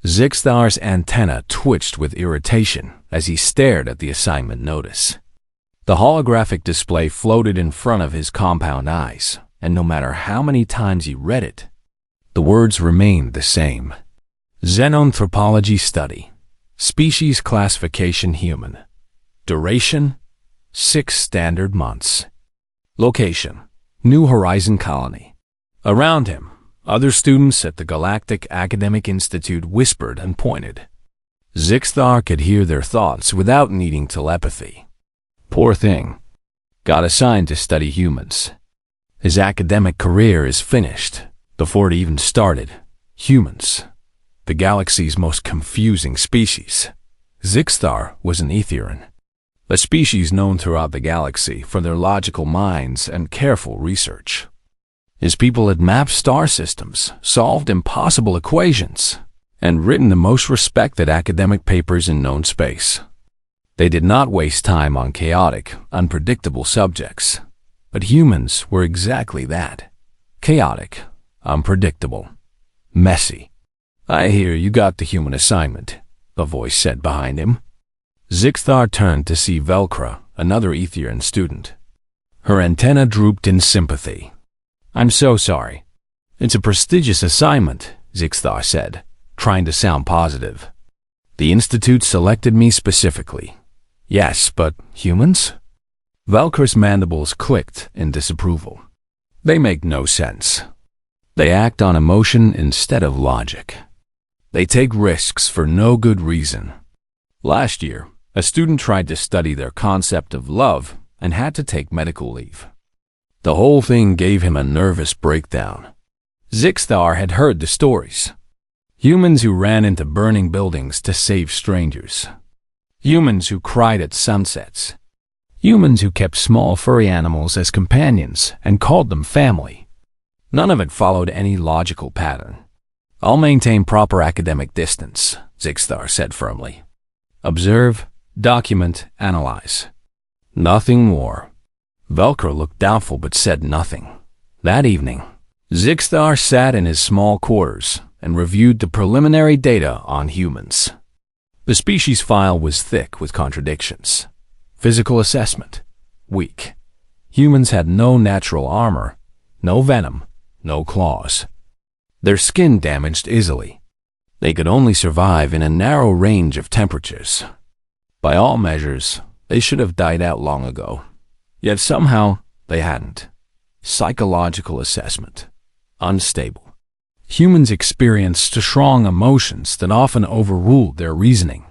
Zixthar's antenna twitched with irritation as he stared at the assignment notice. The holographic display floated in front of his compound eyes, and no matter how many times he read it, the words remained the same. Xenanthropology study. Species classification human. Duration, 6 standard months. Location, New Horizon Colony. Around him, other students at the Galactic Academic Institute whispered and pointed. Zixthar could hear their thoughts without needing telepathy. Poor thing. Got assigned to study humans. His academic career is finished before it even started. Humans, the galaxy's most confusing species. Zixthar was an Aetherian, a species known throughout the galaxy for their logical minds and careful research. His people had mapped star systems, solved impossible equations, and written the most respected academic papers in known space. They did not waste time on chaotic, unpredictable subjects, but humans were exactly that. Chaotic, unpredictable, messy. "I hear you got the human assignment," a voice said behind him. Zixthar turned to see Velcra, another Aetherian student. Her antenna drooped in sympathy. "I'm so sorry. It's a prestigious assignment," Zixthar said, trying to sound positive. "The Institute selected me specifically." "Yes, but humans?" Velcra's mandibles clicked in disapproval. "They make no sense. They act on emotion instead of logic. They take risks for no good reason. Last year, a student tried to study their concept of love and had to take medical leave. The whole thing gave him a nervous breakdown." Zixthar had heard the stories. Humans who ran into burning buildings to save strangers. Humans who cried at sunsets. Humans who kept small furry animals as companions and called them family. None of it followed any logical pattern. "I'll maintain proper academic distance," Zixthar said firmly. "Observe, document, analyze. Nothing more." Velcra looked doubtful but said nothing. That evening, Zixthar sat in his small quarters and reviewed the preliminary data on humans. The species file was thick with contradictions. Physical assessment, weak. Humans had no natural armor, no venom, no claws. Their skin damaged easily. They could only survive in a narrow range of temperatures. By all measures, they should have died out long ago. Yet somehow, they hadn't. Psychological assessment, unstable. Humans experienced strong emotions that often overruled their reasoning.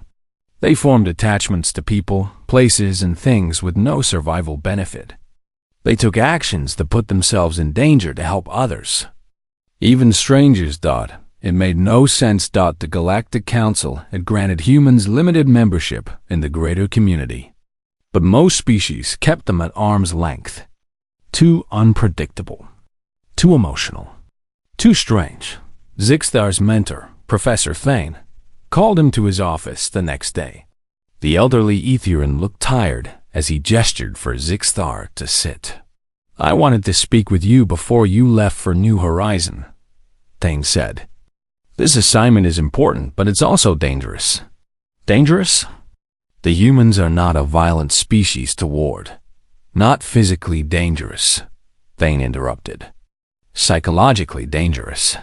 They formed attachments to people, places, and things with no survival benefit. They took actions that put themselves in danger to help others. Even strangers thought it made no sense. The Galactic Council had granted humans limited membership in the greater community. But most species kept them at arm's length. Too unpredictable. Too emotional. Too strange. Zixthar's mentor, Professor Thane, called him to his office the next day. The elderly Aetherian looked tired as he gestured for Zixthar to sit. "I wanted to speak with you before you left for New Horizon," Thane said. "This assignment is important, but it's also dangerous." "Dangerous?" "The humans are not a violent species to ward. Not physically dangerous," Thane interrupted. "Psychologically dangerous.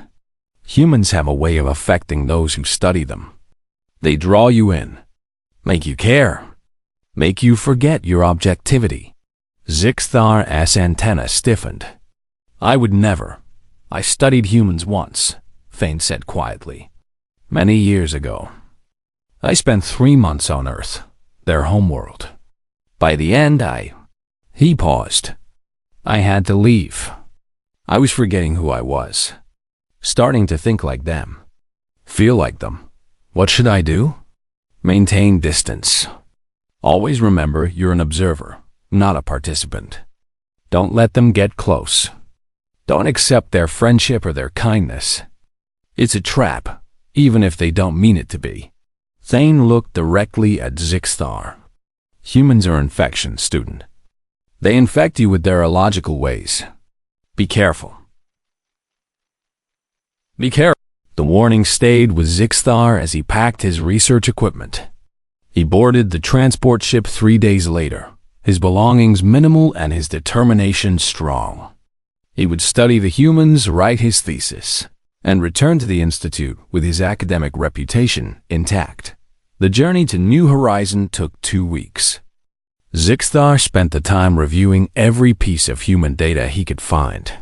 Humans have a way of affecting those who study them. They draw you in, make you care, make you forget your objectivity." Zixthar's antenna stiffened. "I would never. I studied humans once," Thane said quietly. "Many years ago. I spent 3 months on Earth, their homeworld. By the end, He paused. "I had to leave. I was forgetting who I was. Starting to think like them. Feel like them. What should I do? Maintain distance. Always remember you're an observer, not a participant. Don't let them get close. Don't accept their friendship or their kindness. It's a trap, even if they don't mean it to be." Thane looked directly at Zixthar. "Humans are infection, student. They infect you with their illogical ways. Be careful." "Be careful." The warning stayed with Zixthar as he packed his research equipment. He boarded the transport ship 3 days later, his belongings minimal and his determination strong. He would study the humans, write his thesis, and return to the Institute with his academic reputation intact. The journey to New Horizon took 2 weeks. Zixthar spent the time reviewing every piece of human data he could find.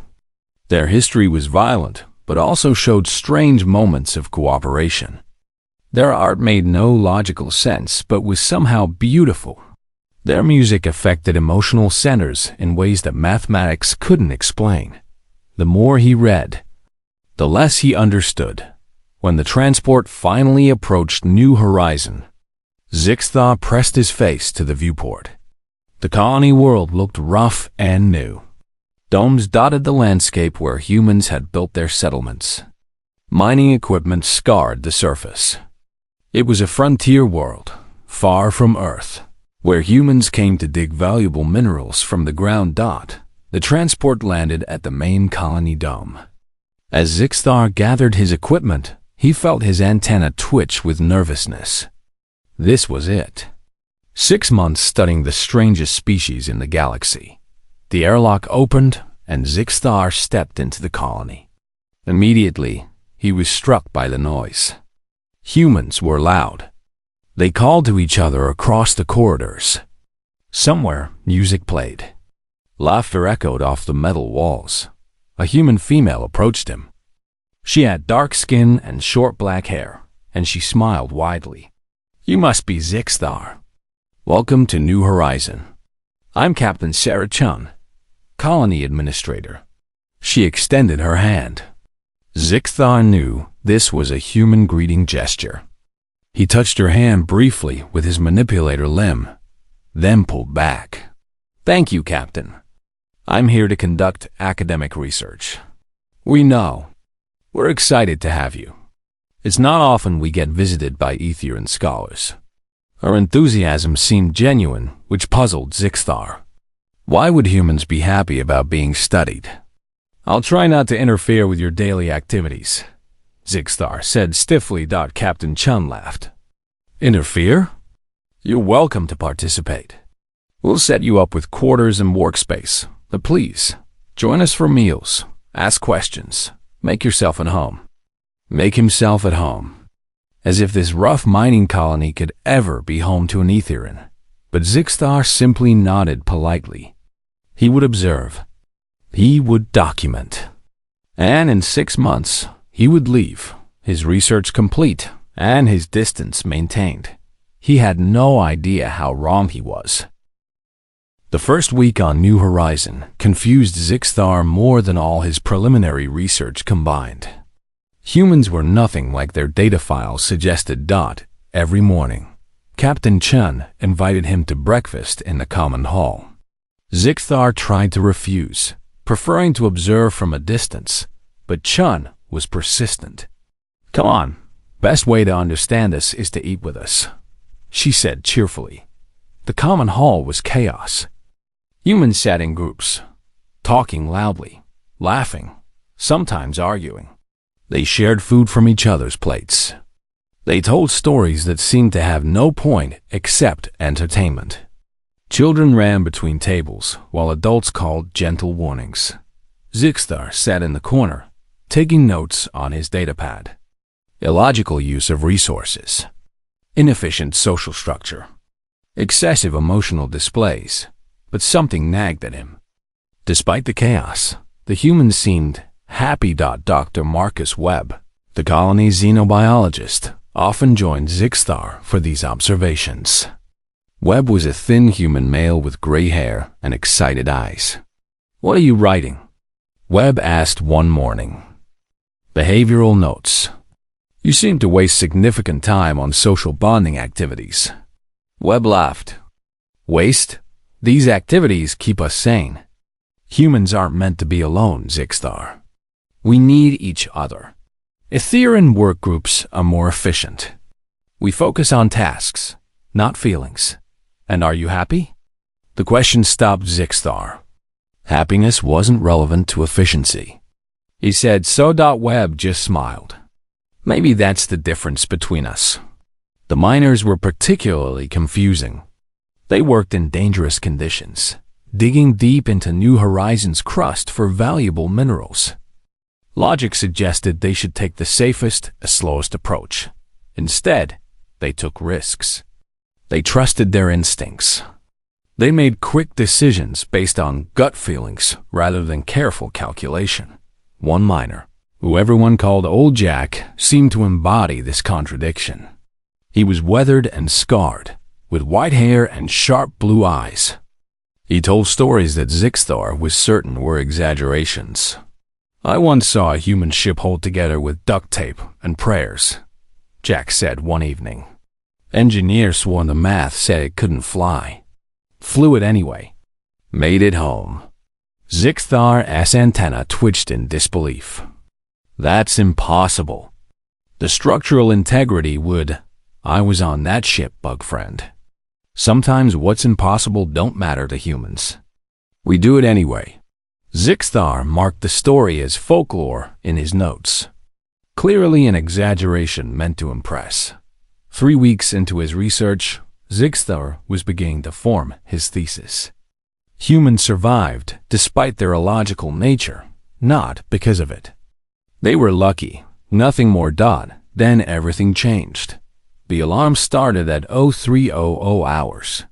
Their history was violent, but also showed strange moments of cooperation. Their art made no logical sense, but was somehow beautiful. Their music affected emotional centers in ways that mathematics couldn't explain. The more he read, the less he understood. When the transport finally approached New Horizon, Zixthar pressed his face to the viewport. The colony world looked rough and new. Domes dotted the landscape where humans had built their settlements. Mining equipment scarred the surface. It was a frontier world, far from Earth, where humans came to dig valuable minerals from the ground. The transport landed at the main colony dome. As Zixthar gathered his equipment, he felt his antenna twitch with nervousness. This was it. 6 months studying the strangest species in the galaxy. The airlock opened, and Zixthar stepped into the colony. Immediately, he was struck by the noise. Humans were loud. They called to each other across the corridors. Somewhere, music played. Laughter echoed off the metal walls. A human female approached him. She had dark skin and short black hair, and she smiled widely. "You must be Zixthar. Welcome to New Horizon. I'm Captain Sarah Chun, Colony Administrator." She extended her hand. Zixthar knew this was a human greeting gesture. He touched her hand briefly with his manipulator limb, then pulled back. "Thank you, Captain. I'm here to conduct academic research. We know. We're excited to have you. It's not often we get visited by Etherean scholars." Her enthusiasm seemed genuine, which puzzled Zixthar. Why would humans be happy about being studied? "I'll try not to interfere with your daily activities," Zixthar said stiffly. Captain Chun laughed. "Interfere? You're welcome to participate. We'll set you up with quarters and workspace, but please, join us for meals, ask questions, make yourself at home." Make himself at home. As if this rough mining colony could ever be home to an Etherean. But Zixthar simply nodded politely. He would observe. He would document. And in 6 months, he would leave, his research complete and his distance maintained. He had no idea how wrong he was. The first week on New Horizon confused Zixthar more than all his preliminary research combined. Humans were nothing like their data files suggested. Every morning, Captain Chun invited him to breakfast in the common hall. Zixthar tried to refuse, preferring to observe from a distance, but Chun was persistent. "Come on, best way to understand this is to eat with us," she said cheerfully. The common hall was chaos. Humans sat in groups, talking loudly, laughing, sometimes arguing. They shared food from each other's plates. They told stories that seemed to have no point except entertainment. Children ran between tables, while adults called gentle warnings. Zixthar sat in the corner, taking notes on his datapad. Illogical use of resources. Inefficient social structure. Excessive emotional displays, but something nagged at him. Despite the chaos, the humans seemed happy. Dr. Marcus Webb, the colony's xenobiologist, often joined Zixthar for these observations. Webb was a thin human male with gray hair and excited eyes. "What are you writing?" Webb asked one morning. "Behavioral notes. You seem to waste significant time on social bonding activities." Webb laughed. "Waste? These activities keep us sane. Humans aren't meant to be alone, Zixthar. We need each other. Etherean work groups are more efficient. We focus on tasks, not feelings. And are you happy?" The question stopped Zixthar. Happiness wasn't relevant to efficiency. He said so. Webb just smiled. Maybe that's the difference between us. The miners were particularly confusing. They worked in dangerous conditions, digging deep into New Horizons' crust for valuable minerals. Logic suggested they should take the safest, slowest approach. Instead, they took risks. They trusted their instincts. They made quick decisions based on gut feelings rather than careful calculation. One miner, who everyone called Old Jack, seemed to embody this contradiction. He was weathered and scarred, with white hair and sharp blue eyes. He told stories that Zixthar was certain were exaggerations. "I once saw a human ship hold together with duct tape and prayers," Jack said one evening. "Engineers swore the math said it couldn't fly. Flew it anyway. Made it home." Zixthar's antenna twitched in disbelief. "That's impossible. The structural integrity would—" "I was on that ship, bug friend. Sometimes what's impossible don't matter to humans. We do it anyway." Zixthar marked the story as folklore in his notes. Clearly an exaggeration meant to impress. 3 weeks into his research, Zixthar was beginning to form his thesis. Humans survived despite their illogical nature, not because of it. They were lucky. Nothing more done. Then everything changed. The alarm started at 0300 hours.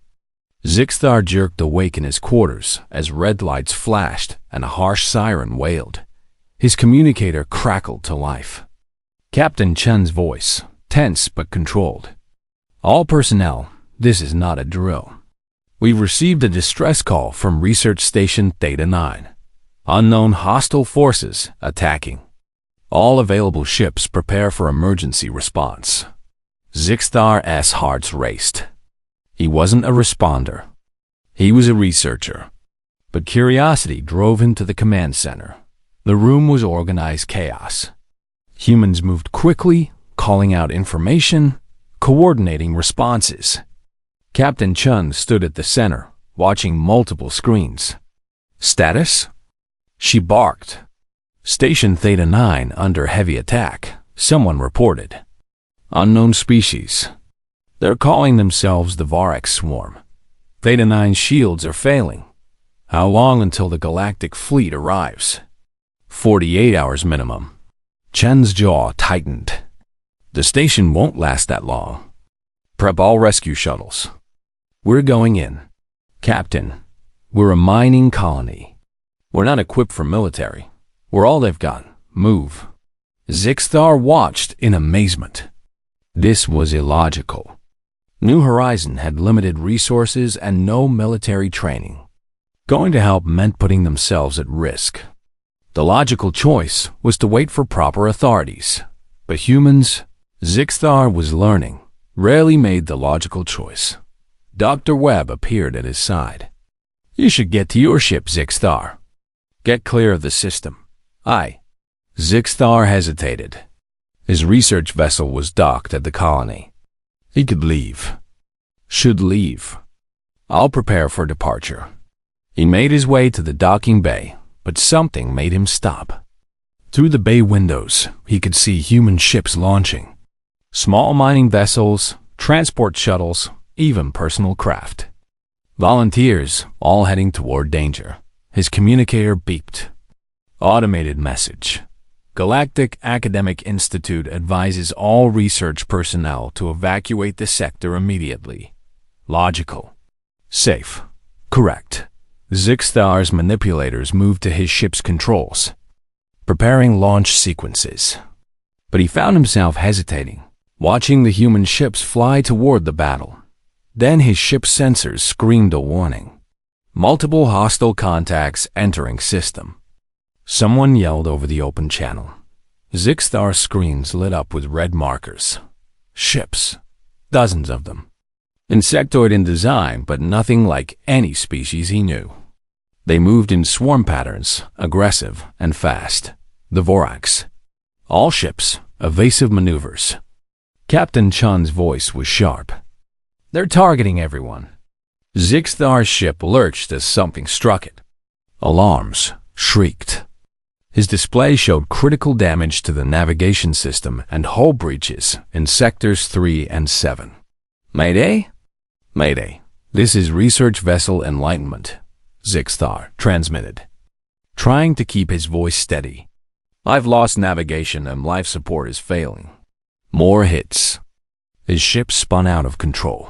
Zixthar jerked awake in his quarters as red lights flashed and a harsh siren wailed. His communicator crackled to life. Captain Chen's voice, tense but controlled. "All personnel, this is not a drill. We've received a distress call from Research Station Theta 9. Unknown hostile forces attacking. All available ships prepare for emergency response." Zixthar's heart raced. He wasn't a responder. He was a researcher. But curiosity drove him to the command center. The room was organized chaos. Humans moved quickly, calling out information, coordinating responses. Captain Chun stood at the center, watching multiple screens. "Status?" She barked. "Station Theta 9 under heavy attack," someone reported. "Unknown species. They're calling themselves the Varex Swarm. Theta 9's shields are failing. How long until the Galactic Fleet arrives?" 48 hours minimum." Chen's jaw tightened. "The station won't last that long. Prep all rescue shuttles. We're going in." "Captain, we're a mining colony. We're not equipped for military. We're all they've got. Move." Zixthar watched in amazement. This was illogical. New Horizon had limited resources and no military training. Going to help meant putting themselves at risk. The logical choice was to wait for proper authorities. But humans, Zixthar was learning, rarely made the logical choice. Dr. Webb appeared at his side. "You should get to your ship, Zixthar. Get clear of the system." "Aye." Zixthar hesitated. His research vessel was docked at the colony. He could leave. Should leave. "I'll prepare for departure." He made his way to the docking bay, but something made him stop. Through the bay windows, he could see human ships launching. Small mining vessels, transport shuttles, even personal craft. Volunteers, all heading toward danger. His communicator beeped. Automated message. Galactic Academic Institute advises all research personnel to evacuate the sector immediately. Logical. Safe. Correct. Zixthar's manipulators moved to his ship's controls, preparing launch sequences. But he found himself hesitating, watching the human ships fly toward the battle. Then his ship's sensors screamed a warning. Multiple hostile contacts entering system. Someone yelled over the open channel. Zixthar's screens lit up with red markers. Ships. Dozens of them. Insectoid in design, but nothing like any species he knew. They moved in swarm patterns, aggressive and fast. The Vorax. All ships, evasive maneuvers. Captain Chun's voice was sharp. "They're targeting everyone." Zixthar's ship lurched as something struck it. Alarms shrieked. His display showed critical damage to the navigation system and hull breaches in sectors 3 and 7. Mayday? Mayday. This is Research Vessel Enlightenment, Zixthar transmitted, trying to keep his voice steady. I've lost navigation and life support is failing. More hits. His ship spun out of control.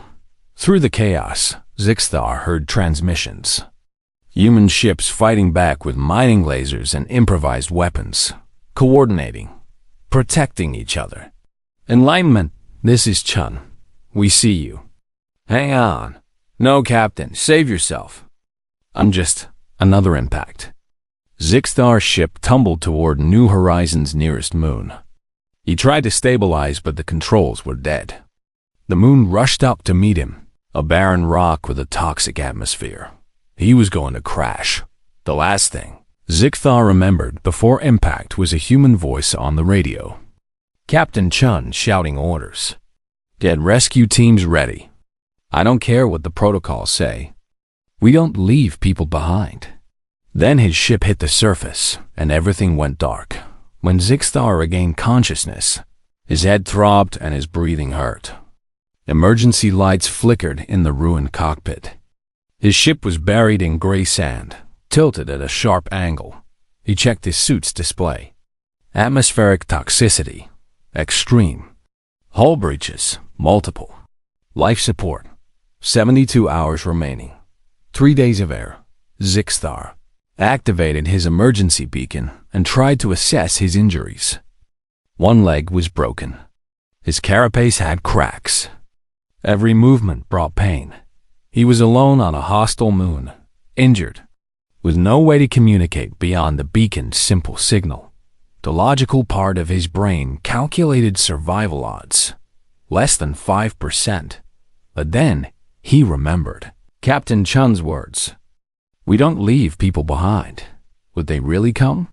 Through the chaos, Zixthar heard transmissions. Human ships fighting back with mining lasers and improvised weapons, coordinating, protecting each other. Enlightenment, this is Chun. We see you. Hang on. No, Captain, save yourself. I'm just another impact. Zixthar's ship tumbled toward New Horizons' nearest moon. He tried to stabilize, but the controls were dead. The moon rushed up to meet him, a barren rock with a toxic atmosphere. He was going to crash. The last thing Zixthar remembered before impact was a human voice on the radio. Captain Chun shouting orders. Get rescue teams ready. I don't care what the protocols say. We don't leave people behind. Then his ship hit the surface, and everything went dark. When Zixthar regained consciousness, his head throbbed and his breathing hurt. Emergency lights flickered in the ruined cockpit. His ship was buried in gray sand, tilted at a sharp angle. He checked his suit's display. Atmospheric toxicity, extreme. Hull breaches, multiple. Life support, 72 hours remaining. 3 days of air. Zixthar activated his emergency beacon and tried to assess his injuries. One leg was broken. His carapace had cracks. Every movement brought pain. He was alone on a hostile moon, injured, with no way to communicate beyond the beacon's simple signal. The logical part of his brain calculated survival odds, less than 5%. But then he remembered Captain Chun's words. We don't leave people behind. Would they really come?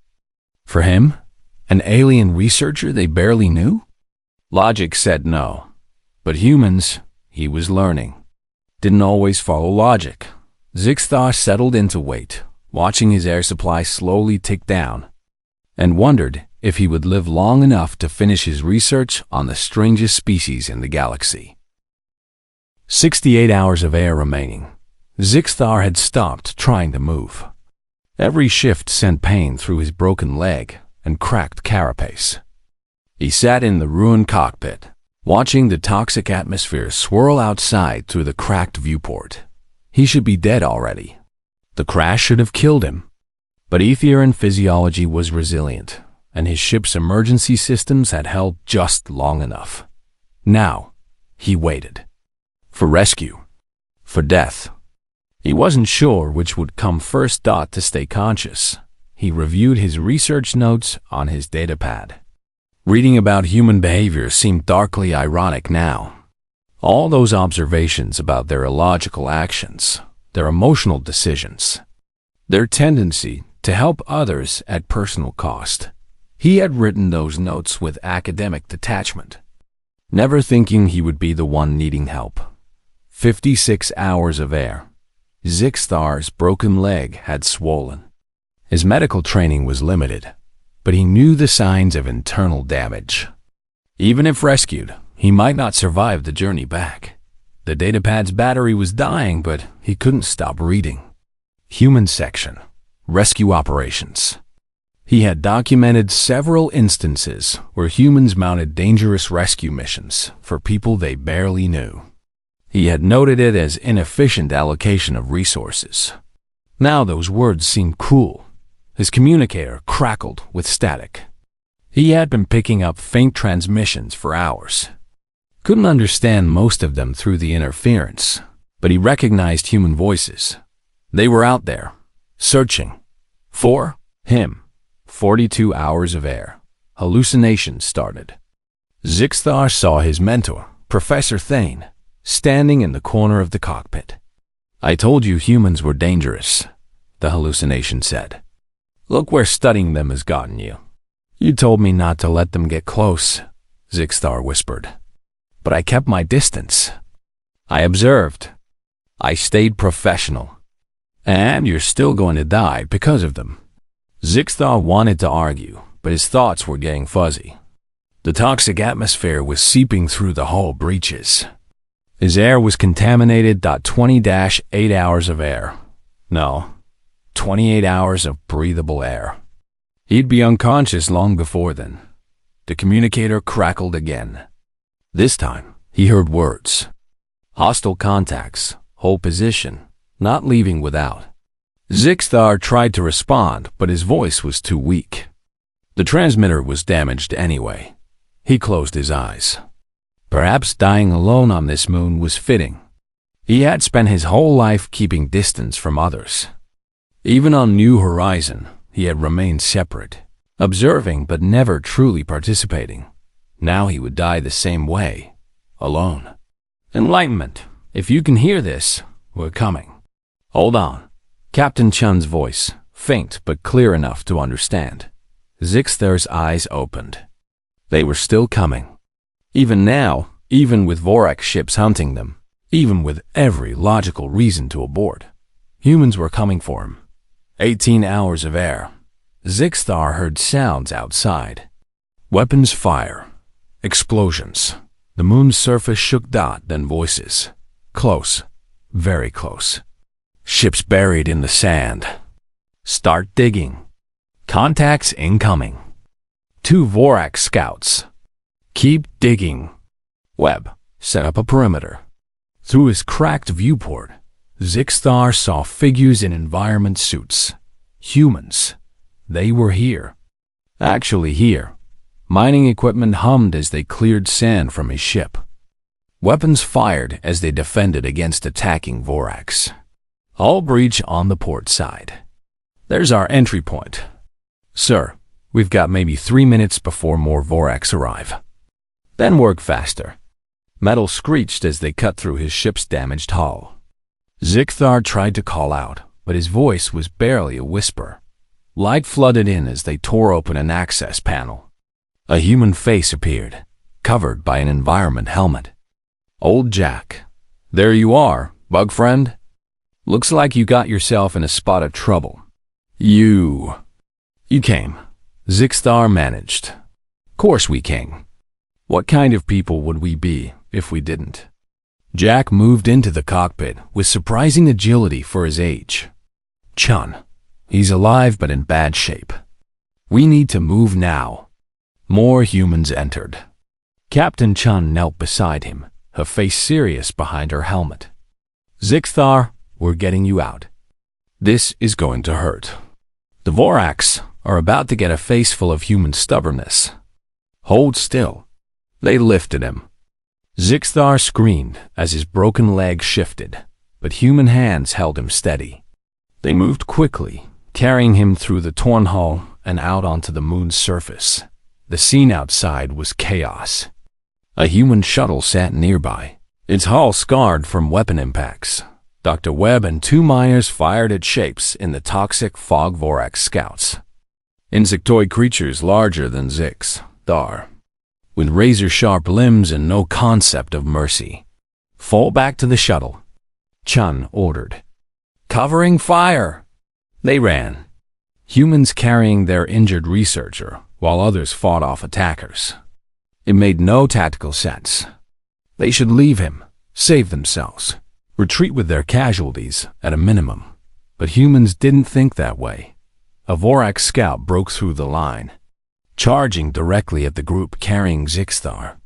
For him, an alien researcher they barely knew? Logic said no. But humans, he was learning, didn't always follow logic. Zixthar settled into wait, watching his air supply slowly tick down, and wondered if he would live long enough to finish his research on the strangest species in the galaxy. 68 hours of air remaining. Zixthar had stopped trying to move. Every shift sent pain through his broken leg and cracked carapace. He sat in the ruined cockpit, watching the toxic atmosphere swirl outside through the cracked viewport. He should be dead already. The crash should have killed him. But ether and physiology was resilient, and his ship's emergency systems had held just long enough. Now, he waited. For rescue. For death. He wasn't sure which would come first. To stay conscious, he reviewed his research notes on his datapad. Reading about human behavior seemed darkly ironic now. All those observations about their illogical actions, their emotional decisions, their tendency to help others at personal cost. He had written those notes with academic detachment, never thinking he would be the one needing help. 56 hours of air. Zixthar's broken leg had swollen. His medical training was limited, but he knew the signs of internal damage. Even if rescued, he might not survive the journey back. The datapad's battery was dying, but he couldn't stop reading. Human section. Rescue operations. He had documented several instances where humans mounted dangerous rescue missions for people they barely knew. He had noted it as inefficient allocation of resources. Now those words seemed cruel. His communicator crackled with static. He had been picking up faint transmissions for hours. Couldn't understand most of them through the interference, but he recognized human voices. They were out there, searching. For him. 42 hours of air. Hallucinations started. Zixthar saw his mentor, Professor Thane, standing in the corner of the cockpit. I told you humans were dangerous, the hallucination said. Look where studying them has gotten you. You told me not to let them get close, Zixthar whispered. But I kept my distance. I observed. I stayed professional. And you're still going to die because of them. Zixthar wanted to argue, but his thoughts were getting fuzzy. The toxic atmosphere was seeping through the hull breaches. His air was contaminated. 20-8 hours of air. No, 28 hours of breathable air. He'd be unconscious long before then. The communicator crackled again. This time, he heard words. Hostile contacts, hold position, not leaving without. Zixthar tried to respond, but his voice was too weak. The transmitter was damaged anyway. He closed his eyes. Perhaps dying alone on this moon was fitting. He had spent his whole life keeping distance from others. Even on New Horizon, he had remained separate, observing but never truly participating. Now he would die the same way, alone. Enlightenment, if you can hear this, we're coming. Hold on. Captain Chun's voice, faint but clear enough to understand. Zixthar's eyes opened. They were still coming. Even now, even with Vorax ships hunting them, even with every logical reason to abort, humans were coming for him. 18 hours of air. Zixthar heard sounds outside. Weapons fire. Explosions. The moon's surface shook. Then voices. Close. Very close. Ships buried in the sand. Start digging. Contacts incoming. 2 Vorax scouts. Keep digging. Webb, set up a perimeter. Through his cracked viewport, Zixthar saw figures in environment suits. Humans. They were here. Actually here. Mining equipment hummed as they cleared sand from his ship. Weapons fired as they defended against attacking Vorax. Hull breach on the port side. There's our entry point. Sir, we've got maybe 3 minutes before more Vorax arrive. Then work faster. Metal screeched as they cut through his ship's damaged hull. Zixthar tried to call out, but his voice was barely a whisper. Light flooded in as they tore open an access panel. A human face appeared, covered by an environment helmet. Old Jack. There you are, bug friend. Looks like you got yourself in a spot of trouble. You came. Zixthar managed. Course we came. What kind of people would we be if we didn't? Jack moved into the cockpit with surprising agility for his age. Chun. He's alive but in bad shape. We need to move now. More humans entered. Captain Chun knelt beside him, her face serious behind her helmet. Zixthar, we're getting you out. This is going to hurt. The Vorax are about to get a face full of human stubbornness. Hold still. They lifted him. Zixthar screamed as his broken leg shifted, but human hands held him steady. They moved quickly, carrying him through the torn hull and out onto the moon's surface. The scene outside was chaos. A human shuttle sat nearby, its hull scarred from weapon impacts. Dr. Webb and 2 miners fired at shapes in the toxic fog Vorax scouts. Insectoid creatures larger than Zixthar, with razor-sharp limbs and no concept of mercy. Fall back to the shuttle, Chun ordered. Covering fire! They ran. Humans carrying their injured researcher, while others fought off attackers. It made no tactical sense. They should leave him, save themselves, retreat with their casualties at a minimum. But humans didn't think that way. A Vorax scout broke through the line, charging directly at the group carrying Zixthar.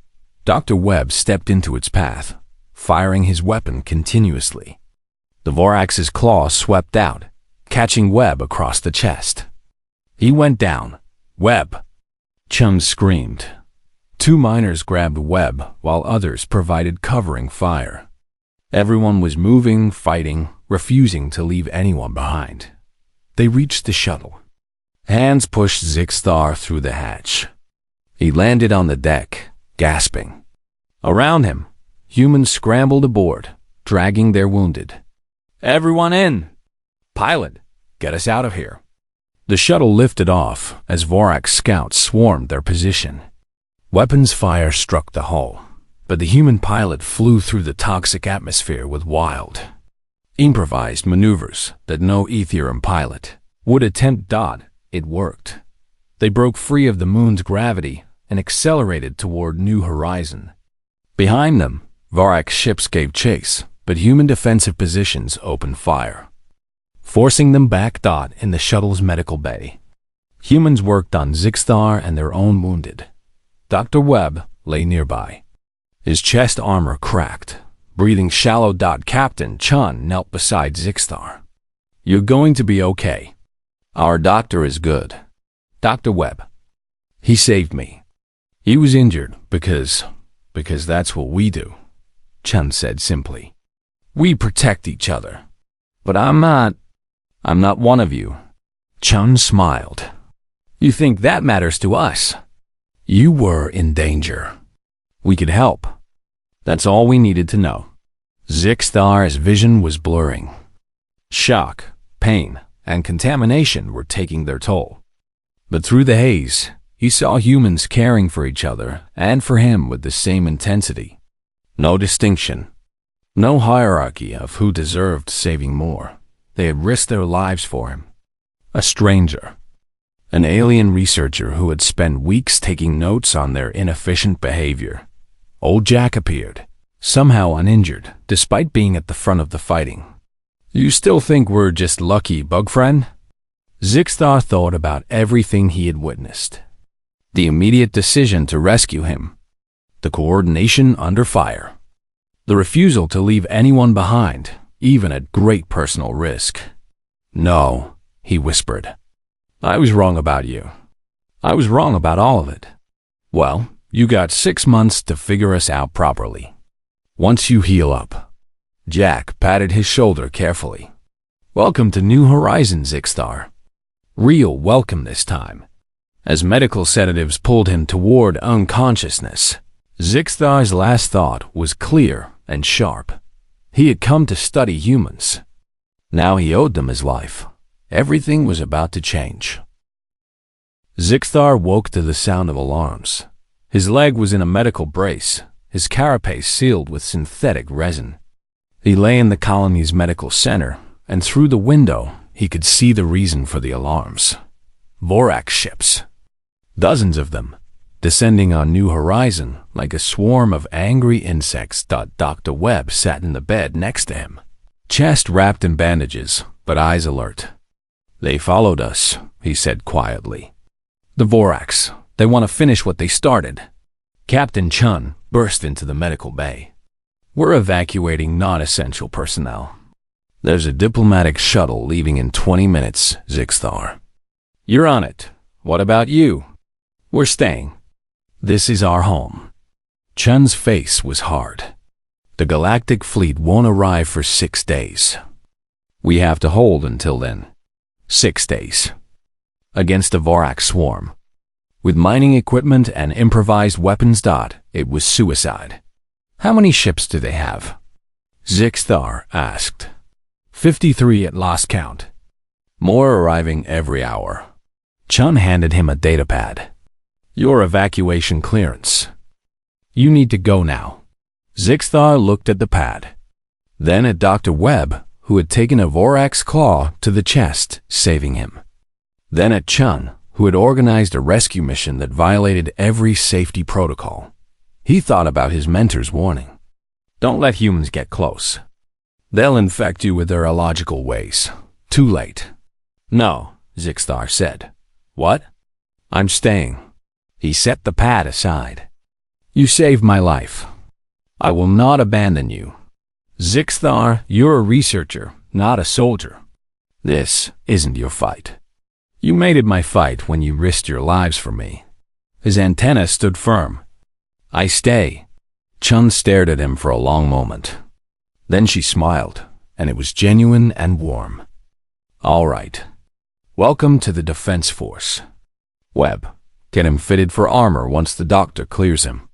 Dr. Webb stepped into its path, firing his weapon continuously. The Vorax's claws swept out, catching Webb across the chest. He went down. Webb! Chun screamed. 2 miners grabbed Webb while others provided covering fire. Everyone was moving, fighting, refusing to leave anyone behind. They reached the shuttle. Hands pushed Zixthar through the hatch. He landed on the deck, gasping. Around him, humans scrambled aboard, dragging their wounded. Everyone in! Pilot, get us out of here. The shuttle lifted off as Vorax scouts swarmed their position. Weapons fire struck the hull, but the human pilot flew through the toxic atmosphere with wild, improvised maneuvers that no Ethereum pilot would attempt. It worked. They broke free of the moon's gravity and accelerated toward New Horizon. Behind them, Vorax ships gave chase, but human defensive positions opened fire, forcing them back. In the shuttle's medical bay, humans worked on Zixtar and their own wounded. Dr. Webb lay nearby, his chest armor cracked, breathing shallow. Captain Chun knelt beside Zixtar. "You're going to be okay. Our doctor is good. Dr. Webb. He saved me. He was injured because that's what we do," Chun said simply. "We protect each other. But I'm not one of you." Chun smiled. "You think that matters to us? You were in danger. We could help. That's all we needed to know." Zixtar's vision was blurring. Shock, pain, and contamination were taking their toll. But through the haze, he saw humans caring for each other and for him with the same intensity. No distinction. No hierarchy of who deserved saving more. They had risked their lives for him. A stranger. An alien researcher who had spent weeks taking notes on their inefficient behavior. Old Jack appeared, somehow uninjured, despite being at the front of the fighting. "You still think we're just lucky, bug friend?" Zixtar thought about everything he had witnessed. The immediate decision to rescue him. The coordination under fire. The refusal to leave anyone behind, even at great personal risk. "No," he whispered. "I was wrong about you. I was wrong about all of it. Well, you got 6 months to figure us out properly. Once you heal up." Jack patted his shoulder carefully. "Welcome to New Horizons, Zixtar. Real welcome this time." As medical sedatives pulled him toward unconsciousness, Zixtar's last thought was clear and sharp. He had come to study humans. Now he owed them his life. Everything was about to change. Zixtar woke to the sound of alarms. His leg was in a medical brace, his carapace sealed with synthetic resin. He lay in the colony's medical center, and through the window, he could see the reason for the alarms. Vorax ships. Dozens of them, descending on New Horizon like a swarm of angry insects. Dr. Webb sat in the bed next to him, chest wrapped in bandages, but eyes alert. "They followed us," he said quietly. "The Vorax, they want to finish what they started." Captain Chun burst into the medical bay. "We're evacuating non-essential personnel. There's a diplomatic shuttle leaving in 20 minutes, Zixtar. You're on it. What about you?" "We're staying. This is our home." Chun's face was hard. "The Galactic fleet won't arrive for 6 days. We have to hold until then. 6 days. Against a Vorax swarm. With mining equipment and improvised weapons. It was suicide." "How many ships do they have?" Zixtar asked. 53 at last count. More arriving every hour." Chun handed him a datapad. "Your evacuation clearance. You need to go now." Zixtar looked at the pad, then at Dr. Webb, who had taken a Vorax claw to the chest, saving him. Then at Chun, who had organized a rescue mission that violated every safety protocol. He thought about his mentor's warning. "Don't let humans get close. They'll infect you with their illogical ways. Too late." "No," Zixtar said. "What?" "I'm staying." He set the pad aside. "You saved my life. I will not abandon you. Zixtar, you're a researcher, not a soldier. This isn't your fight. You made it my fight when you risked your lives for me." His antenna stood firm. "I stay." Chun stared at him for a long moment. Then she smiled, and it was genuine and warm. "All right. Welcome to the Defense Force. Webb, get him fitted for armor once the doctor clears him."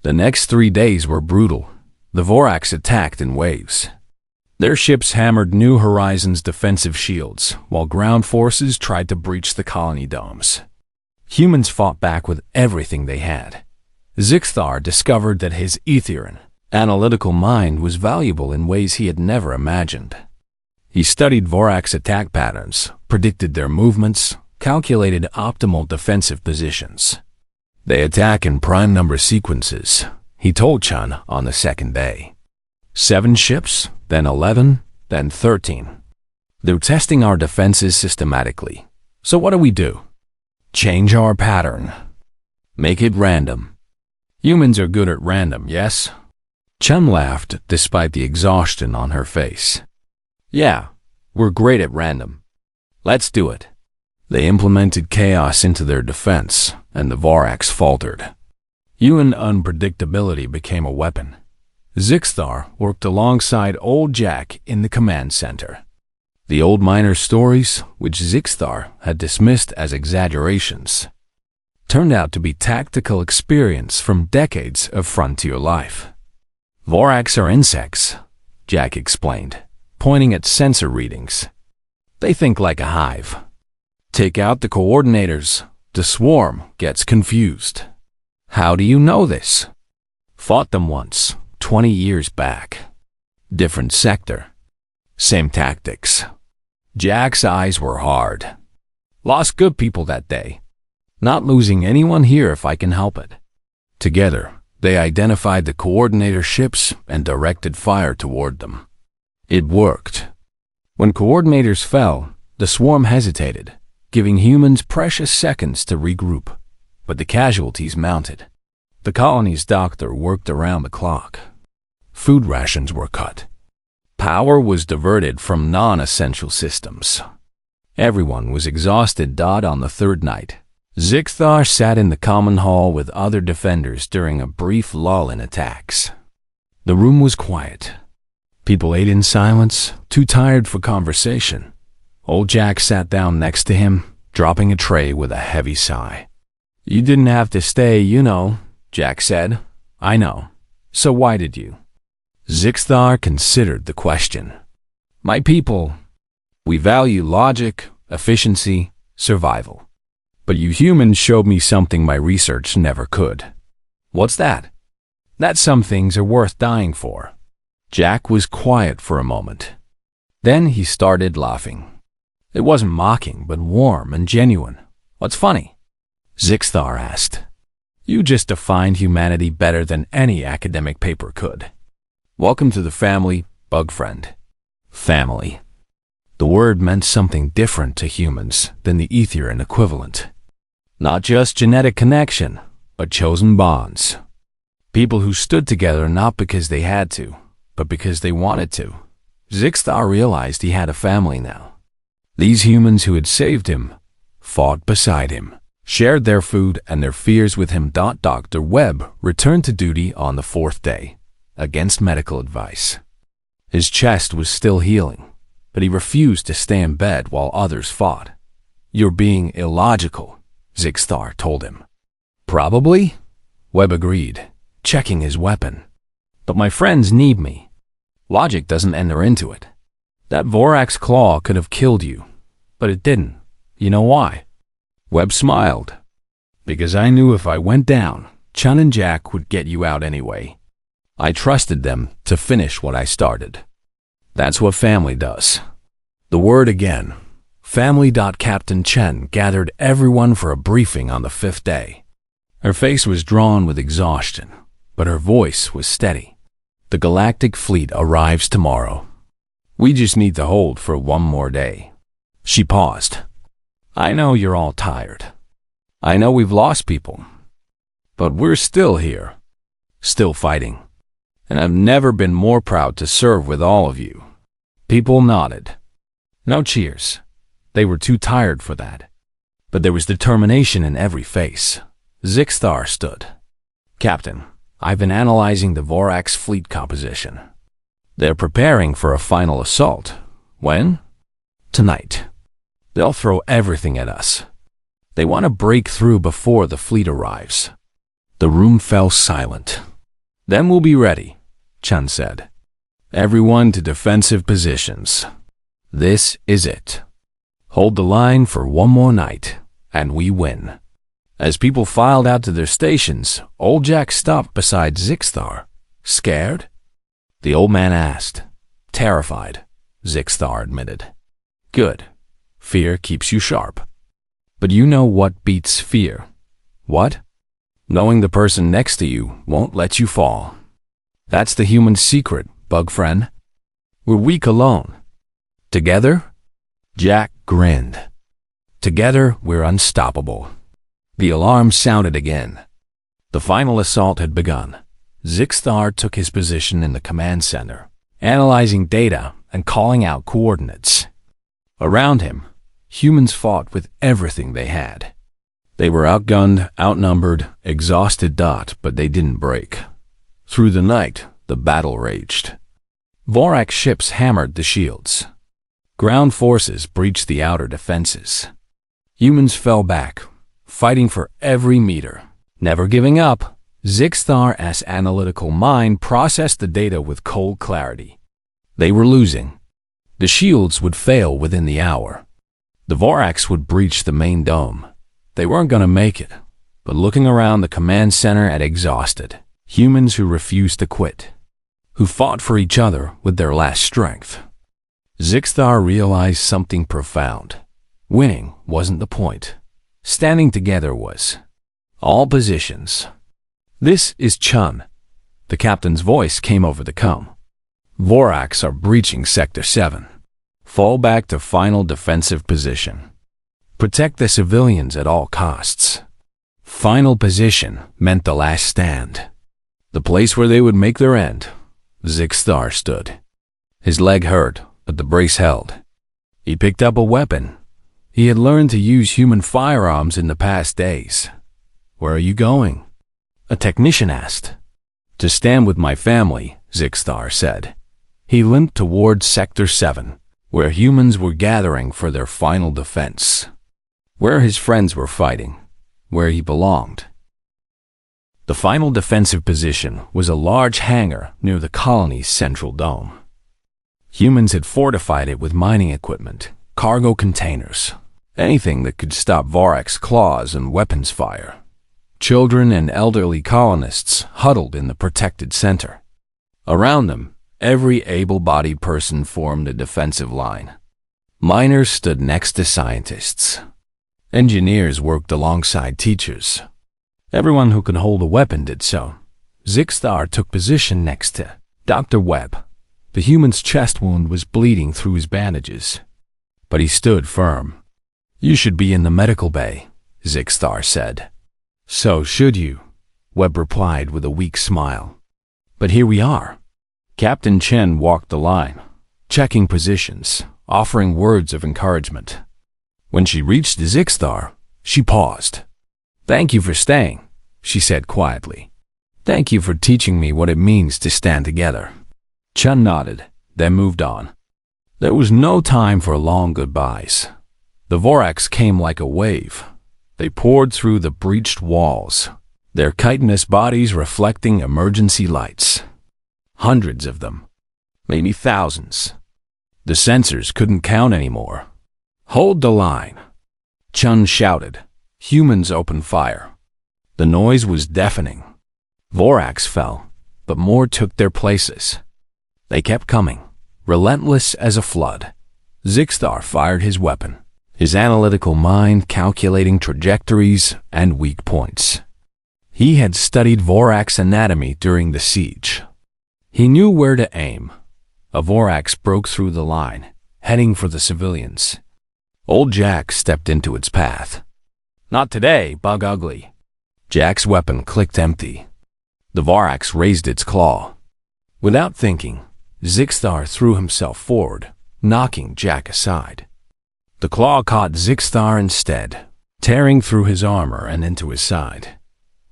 The next 3 days were brutal. The Vorax attacked in waves. Their ships hammered New Horizons' defensive shields, while ground forces tried to breach the colony domes. Humans fought back with everything they had. Zixtar discovered that his Etherean, analytical mind was valuable in ways he had never imagined. He studied Vorax attack patterns, predicted their movements, calculated optimal defensive positions. They attack in prime number sequences, he told Chun on the second day. 7 ships, then 11, then 13. They're testing our defenses systematically. So what do? Change our pattern. Make it random. Humans are good at random, yes? Chun laughed despite the exhaustion on her face. Yeah, we're great at random. Let's do it. They implemented chaos into their defense, and the Vorax faltered. Human unpredictability became a weapon. Zixthar worked alongside Old Jack in the command center. The old miner stories, which Zixthar had dismissed as exaggerations, turned out to be tactical experience from decades of frontier life. Vorax are insects, Jack explained, pointing at sensor readings. They think like a hive. Take out the coordinators, the swarm gets confused. How do you know this? Fought them once, 20 years back. Different sector. Same tactics. Jack's eyes were hard. Lost good people that day. Not losing anyone here if I can help it. Together, they identified the coordinator ships and directed fire toward them. It worked. When coordinators fell, the swarm hesitated, giving humans precious seconds to regroup, but the casualties mounted. The colony's doctor worked around the clock. Food rations were cut. Power was diverted from non-essential systems. Everyone was exhausted. On the third night, Zixthar sat in the common hall with other defenders during a brief lull in attacks. The room was quiet. People ate in silence, too tired for conversation. Old Jack sat down next to him, dropping a tray with a heavy sigh. You didn't have to stay, you know, Jack said. I know. So why did you? Zixthar considered the question. My people, we value logic, efficiency, survival. But you humans showed me something my research never could. What's that? That some things are worth dying for. Jack was quiet for a moment. Then he started laughing. It wasn't mocking, but warm and genuine. What's funny? Zixthar asked. You just defined humanity better than any academic paper could. Welcome to the family, bug friend. Family. The word meant something different to humans than the Etherian equivalent. Not just genetic connection, but chosen bonds. People who stood together not because they had to, but because they wanted to. Zixthar realized he had a family now. These humans who had saved him, fought beside him, shared their food and their fears with him. Dr. Webb returned to duty on the 4th day, against medical advice. His chest was still healing, but he refused to stay in bed while others fought. You're being illogical, Zixthar told him. Probably, Webb agreed, checking his weapon. But my friends need me. Logic doesn't enter into it. That Vorax claw could have killed you, but it didn't. You know why? Webb smiled. Because I knew if I went down, Chun and Jack would get you out anyway. I trusted them to finish what I started. That's what family does. The word again. Family. Captain Chen gathered everyone for a briefing on the 5th day. Her face was drawn with exhaustion, but her voice was steady. The Galactic fleet arrives tomorrow. We just need to hold for one more day. She paused. I know you're all tired. I know we've lost people. But we're still here. Still fighting. And I've never been more proud to serve with all of you. People nodded. No cheers. They were too tired for that. But there was determination in every face. Zixthar stood. Captain, I've been analyzing the Vorax fleet composition. They're preparing for a final assault. When? Tonight. They'll throw everything at us. They want to break through before the fleet arrives. The room fell silent. Then we'll be ready, Chun said. Everyone to defensive positions. This is it. Hold the line for one more night, and we win. As people filed out to their stations, Old Jack stopped beside Zixthar. Scared? The old man asked. Terrified, Zixthar admitted. Good. Fear keeps you sharp. But you know what beats fear? What? Knowing the person next to you won't let you fall. That's the human secret, bug friend. We're weak alone. Together? Jack grinned. Together, we're unstoppable. The alarm sounded again. The final assault had begun. Zixstar took his position in the command center, analyzing data and calling out coordinates. Around him, humans fought with everything they had. They were outgunned, outnumbered, exhausted, but they didn't break. Through the night, the battle raged. Vorax ships hammered the shields. Ground forces breached the outer defenses. Humans fell back, fighting for every meter. Never giving up, Zixstar's analytical mind processed the data with cold clarity. They were losing. The shields would fail within the hour. The Vorax would breach the main dome. They weren't going to make it, but looking around the command center at exhausted humans who refused to quit, who fought for each other with their last strength, Zixstar realized something profound. Winning wasn't the point. Standing together was. All positions. This is Chun. The captain's voice came over the comm. Vorax are breaching Sector 7. Fall back to final defensive position. Protect the civilians at all costs. Final position meant the last stand. The place where they would make their end. Zixstar stood. His leg hurt, but the brace held. He picked up a weapon. He had learned to use human firearms in the past days. Where are you going? A technician asked. To stand with my family, Zixstar said. He limped towards Sector 7, where humans were gathering for their final defense. Where his friends were fighting, where he belonged. The final defensive position was a large hangar near the colony's central dome. Humans had fortified it with mining equipment, cargo containers, anything that could stop Vorax claws and weapons fire. Children and elderly colonists huddled in the protected center. Around them, every able-bodied person formed a defensive line. Miners stood next to scientists. Engineers worked alongside teachers. Everyone who could hold a weapon did so. Zixstar took position next to Dr. Webb. The human's chest wound was bleeding through his bandages, but he stood firm. You should be in the medical bay, Zixstar said. So should you, Webb replied with a weak smile. But here we are. Captain Chen walked the line, checking positions, offering words of encouragement. When she reached Zixstar, she paused. Thank you for staying, she said quietly. Thank you for teaching me what it means to stand together. Chen nodded, then moved on. There was no time for long goodbyes. The Vorax came like a wave. They poured through the breached walls, their chitinous bodies reflecting emergency lights. Hundreds of them, maybe thousands. The sensors couldn't count anymore. Hold the line, Chun shouted. Humans opened fire. The noise was deafening. Vorax fell, but more took their places. They kept coming, relentless as a flood. Zixstar fired his weapon, his analytical mind calculating trajectories and weak points. He had studied Vorax anatomy during the siege. He knew where to aim. A Vorax broke through the line, heading for the civilians. Old Jack stepped into its path. Not today, Bug Ugly. Jack's weapon clicked empty. The Vorax raised its claw. Without thinking, Zixstar threw himself forward, knocking Jack aside. The claw caught Zixstar instead, tearing through his armor and into his side.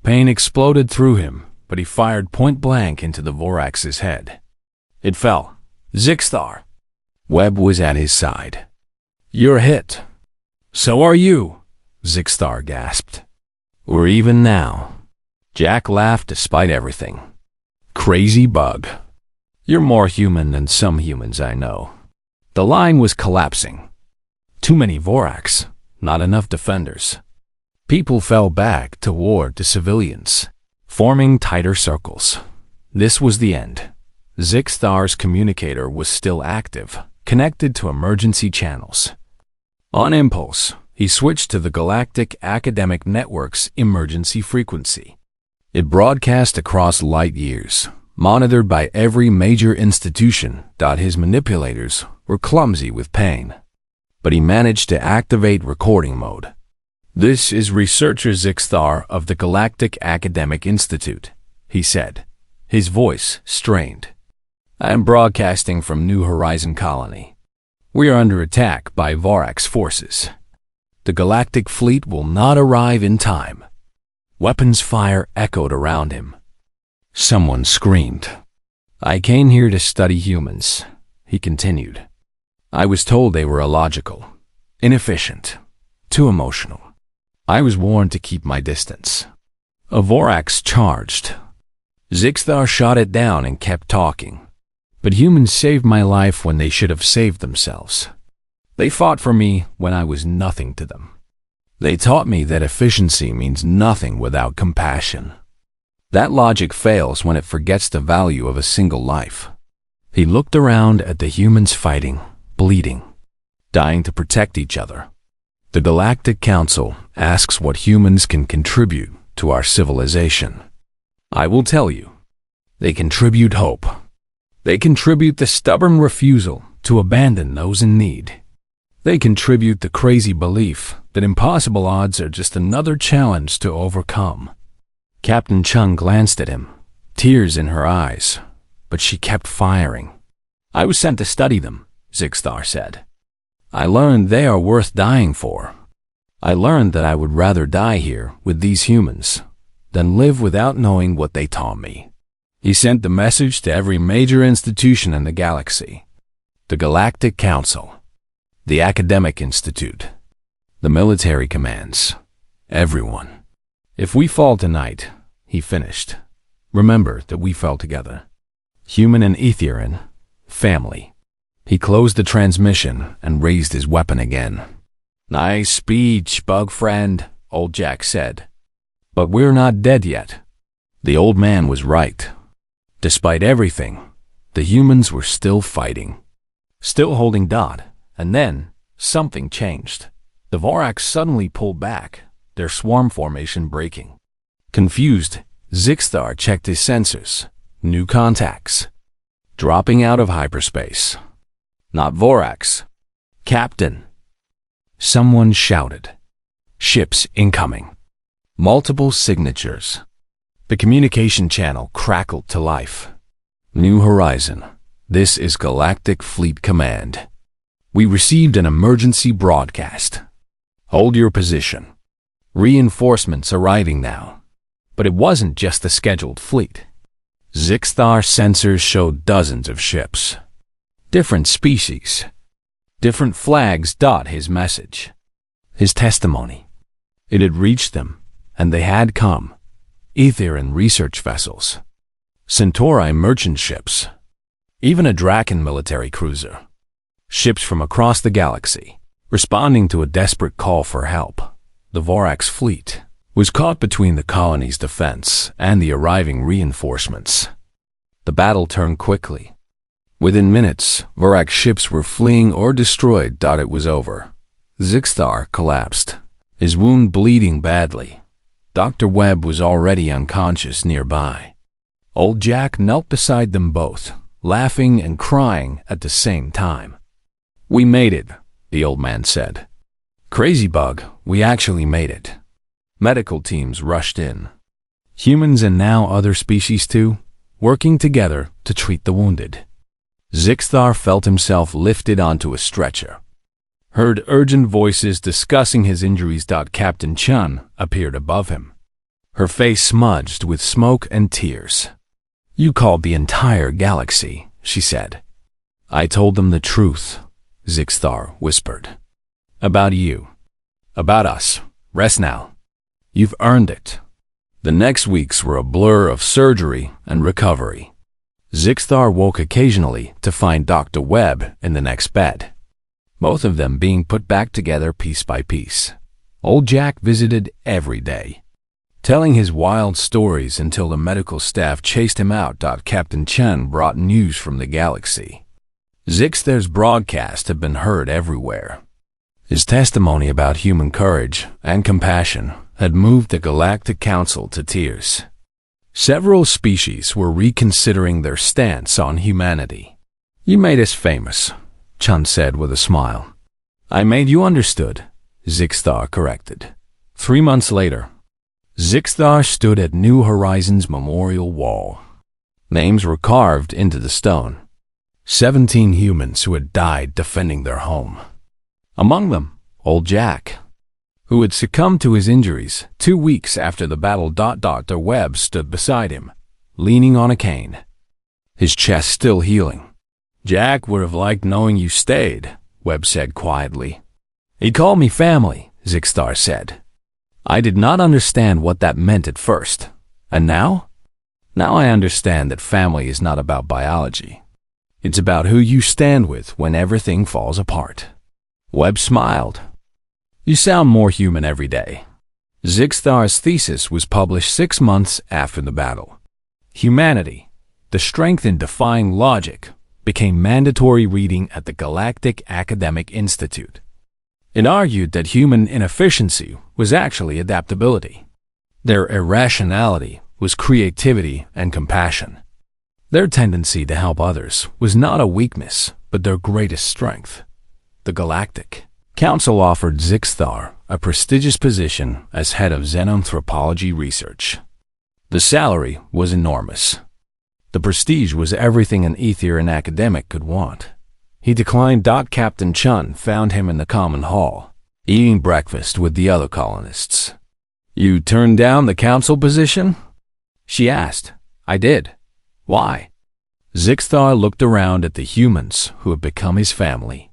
Pain exploded through him, but he fired point-blank into the Vorax's head. It fell. Zixstar! Webb was at his side. You're hit. So are you, Zixstar gasped. We're even now. Jack laughed despite everything. Crazy bug. You're more human than some humans I know. The line was collapsing. Too many Vorax, not enough defenders. People fell back toward the civilians, forming tighter circles. This was the end. Zixstar's communicator was still active, connected to emergency channels. On impulse, he He switched to the Galactic Academic Network's emergency frequency. It broadcast across light years, monitored by every major institution. His manipulators were clumsy with pain, but he managed to activate recording mode. "This is researcher Zixthar of the Galactic Academic Institute," he said, his voice strained. "I am broadcasting from New Horizon Colony. We are under attack by Vorax forces. The Galactic Fleet will not arrive in time." Weapons fire echoed around him. Someone screamed. "I came here to study humans," he continued. "I was told they were illogical, inefficient, too emotional. I was warned to keep my distance." A Vorax charged. Zixthar shot it down and kept talking. "But humans saved my life when they should have saved themselves. They fought for me when I was nothing to them. They taught me that efficiency means nothing without compassion. That logic fails when it forgets the value of a single life." He looked around at the humans fighting, bleeding, dying to protect each other. "The Galactic Council asks what humans can contribute to our civilization. I will tell you. They contribute hope. They contribute the stubborn refusal to abandon those in need. They contribute the crazy belief that impossible odds are just another challenge to overcome." Captain Chung glanced at him, tears in her eyes, but she kept firing. "I was sent to study them," Zixthar said. "I learned they are worth dying for. I learned that I would rather die here with these humans than live without knowing what they taught me." He sent the message to every major institution in the galaxy. The Galactic Council, the Academic Institute, the military commands, everyone. "If we fall tonight," he finished, "remember that we fell together. Human and Aetherian, family." He closed the transmission and raised his weapon again. "Nice speech, bug friend," old Jack said. "But we're not dead yet." The old man was right. Despite everything, the humans were still fighting, still holding Dot, and then something changed. The Vorax suddenly pulled back, their swarm formation breaking. Confused, Zixthar checked his sensors. New contacts. Dropping out of hyperspace. Not Vorax. "Captain!" Someone shouted. "Ships incoming." Multiple signatures. The communication channel crackled to life. "New Horizon. This is Galactic Fleet Command. We received an emergency broadcast. Hold your position. Reinforcements arriving now." But it wasn't just the scheduled fleet. Zixthar sensors showed dozens of ships. Different species. Different flags. His message. His testimony. It had reached them, and they had come. Aetherian research vessels. Centauri merchant ships. Even a Draken military cruiser. Ships from across the galaxy, responding to a desperate call for help. The Vorax fleet was caught between the colony's defense and the arriving reinforcements. The battle turned quickly. Within minutes, Vorax ships were fleeing or destroyed. It was over. Zixthar collapsed, his wound bleeding badly. Dr. Webb was already unconscious nearby. Old Jack knelt beside them both, laughing and crying at the same time. "We made it," the old man said. "Crazy bug, we actually made it." Medical teams rushed in. Humans and now other species too, working together to treat the wounded. Zixthar felt himself lifted onto a stretcher. Heard urgent voices discussing his injuries. Captain Chun appeared above him, her face smudged with smoke and tears. "You called the entire galaxy," she said. "I told them the truth," Zixthar whispered. "About you. About us. Rest now. You've earned it." The next weeks were a blur of surgery and recovery. Zixthar woke occasionally to find Dr. Webb in the next bed, both of them being put back together piece by piece. Old Jack visited every day, telling his wild stories until the medical staff chased him out. Captain Chen brought news from the galaxy. Zixthar's broadcast had been heard everywhere. His testimony about human courage and compassion had moved the Galactic Council to tears. Several species were reconsidering their stance on humanity. "You made us famous," Chun said with a smile. "I made you understood," Zixtar corrected. 3 months later, Zixtar stood at New Horizons Memorial Wall. Names were carved into the stone. 17 humans who had died defending their home. Among them, old Jack, who had succumbed to his injuries 2 weeks after the battle. Dr. Webb stood beside him, leaning on a cane, his chest still healing. "Jack would have liked knowing you stayed," Webb said quietly. "He called me family," Zixtar said. "I did not understand what that meant at first. And now? Now I understand that family is not about biology. It's about who you stand with when everything falls apart." Webb smiled. "You sound more human every day." Zixtar's thesis was published 6 months after the battle. Humanity, the strength in defying logic, became mandatory reading at the Galactic Academic Institute. It argued that human inefficiency was actually adaptability. Their irrationality was creativity and compassion. Their tendency to help others was not a weakness, but their greatest strength. The Galactic Council offered Zixtar a prestigious position as head of xenanthropology research. The salary was enormous. The prestige was everything an Aetherian academic could want. He declined. Captain Chun found him in the common hall, eating breakfast with the other colonists. "You turned down the council position?" she asked. "I did. Why?" Zixtar looked around at the humans who had become his family,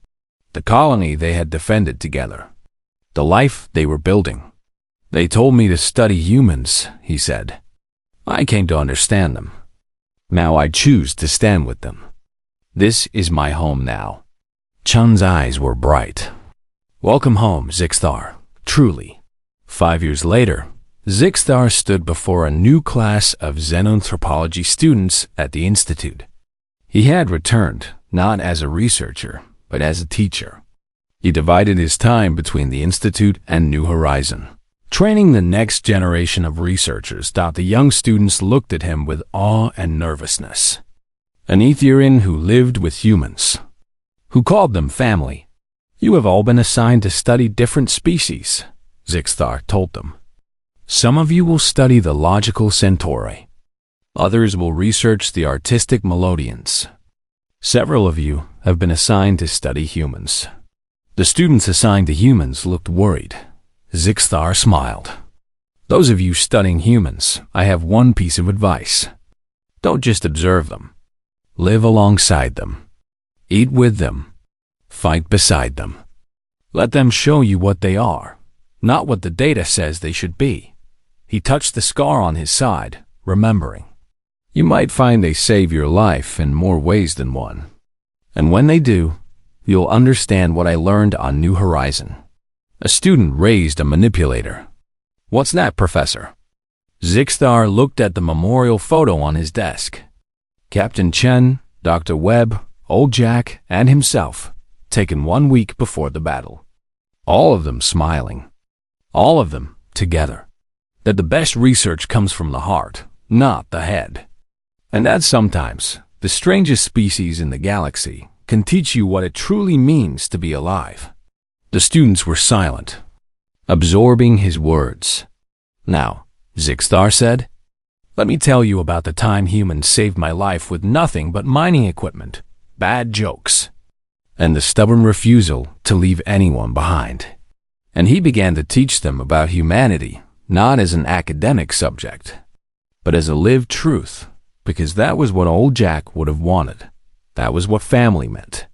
the colony they had defended together, the life they were building. "They told me to study humans," he said. "I came to understand them. Now I choose to stand with them. This is my home now." Chun's eyes were bright. "Welcome home, Zixtar, truly." 5 years later, Zixtar stood before a new class of xenanthropology students at the Institute. He had returned, not as a researcher, but as a teacher. He divided his time between the Institute and New Horizon, training the next generation of researchers. The young students looked at him with awe and nervousness. An Aetherian who lived with humans, who called them family. "You have all been assigned to study different species," Zixtar told them. "Some of you will study the logical centauri. Others will research the artistic melodians. Several of you have been assigned to study humans." The students assigned to humans looked worried. Zixtar smiled. "Those of you studying humans, I have one piece of advice. Don't just observe them. Live alongside them. Eat with them. Fight beside them. Let them show you what they are, not what the data says they should be." He touched the scar on his side, remembering. "You might find they save your life in more ways than one. And when they do, you'll understand what I learned on New Horizon." A student raised a manipulator. "What's that, Professor?" Zixtar looked at the memorial photo on his desk. Captain Chen, Dr. Webb, Old Jack, and himself, taken 1 week before the battle. All of them smiling. All of them together. That the best research comes from the heart, not the head. And that sometimes the strangest species in the galaxy can teach you what it truly means to be alive. The students were silent, absorbing his words. "Now," Zixtar said, "let me tell you about the time humans saved my life with nothing but mining equipment, bad jokes, and the stubborn refusal to leave anyone behind." And he began to teach them about humanity, not as an academic subject, but as a lived truth, because that was what Old Jack would have wanted. That was what family meant.